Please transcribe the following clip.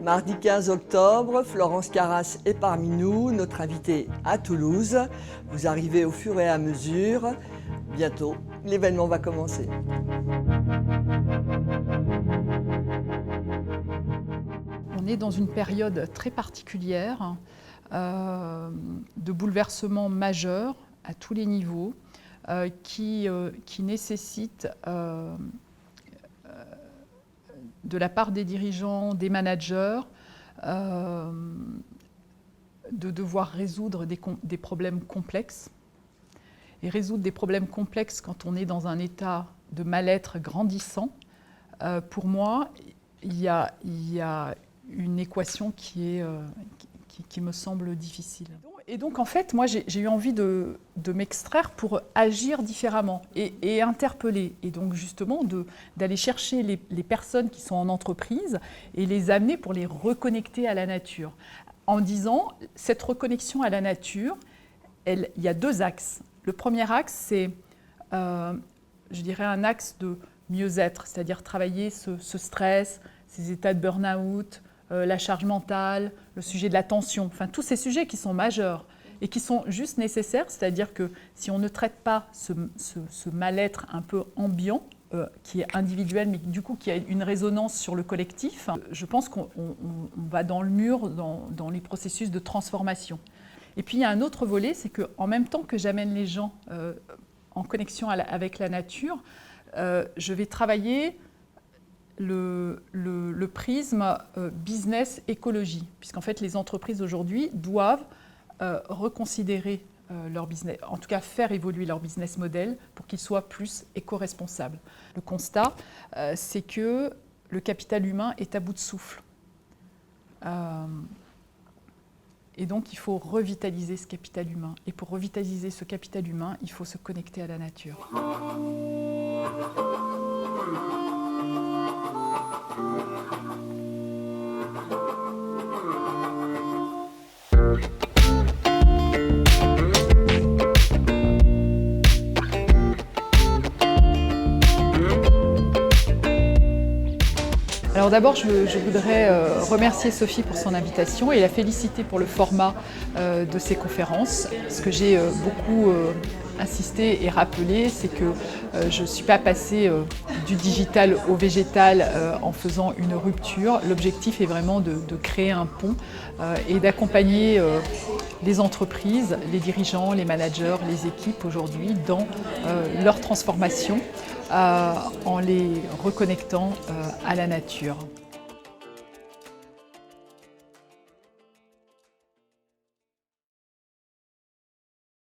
Mardi 15 octobre, Florence Carras est parmi nous, notre invitée à Toulouse. Vous arrivez au fur et à mesure. Bientôt, l'événement va commencer. On est dans une période très particulière de bouleversements majeurs à tous les niveaux qui nécessitent de la part des dirigeants, des managers, de devoir résoudre des problèmes complexes. Et résoudre des problèmes complexes quand on est dans un état de mal-être grandissant, pour moi, il y a une équation qui me semble difficile. Et donc, en fait, moi, j'ai eu envie de m'extraire pour agir différemment et interpeller. Et donc, justement, d'aller chercher les personnes qui sont en entreprise et les amener pour les reconnecter à la nature. En disant, cette reconnexion à la nature, il y a deux axes. Le premier axe, c'est, je dirais, un axe de mieux-être, c'est-à-dire travailler ce stress, ces états de burn-out, la charge mentale, le sujet de la tension, enfin tous ces sujets qui sont majeurs et qui sont juste nécessaires, c'est-à-dire que si on ne traite pas ce mal-être un peu ambiant, qui est individuel mais du coup qui a une résonance sur le collectif, je pense qu'on va dans le mur dans les processus de transformation. Et puis il y a un autre volet, c'est qu'en même temps que j'amène les gens en connexion avec la nature, je vais travailler le prisme business-écologie, puisqu'en fait les entreprises aujourd'hui doivent reconsidérer leur business, en tout cas faire évoluer leur business model pour qu'il soit plus éco-responsable. Le constat, c'est que le capital humain est à bout de souffle. Et donc il faut revitaliser ce capital humain. Et pour revitaliser ce capital humain, il faut se connecter à la nature. Alors d'abord, je voudrais remercier Sophie pour son invitation et la féliciter pour le format de ces conférences. Ce que j'ai beaucoup insisté et rappelé, c'est que je ne suis pas passée du digital au végétal en faisant une rupture. L'objectif est vraiment de créer un pont et d'accompagner les entreprises, les dirigeants, les managers, les équipes aujourd'hui dans leur transformation en les reconnectant à la nature.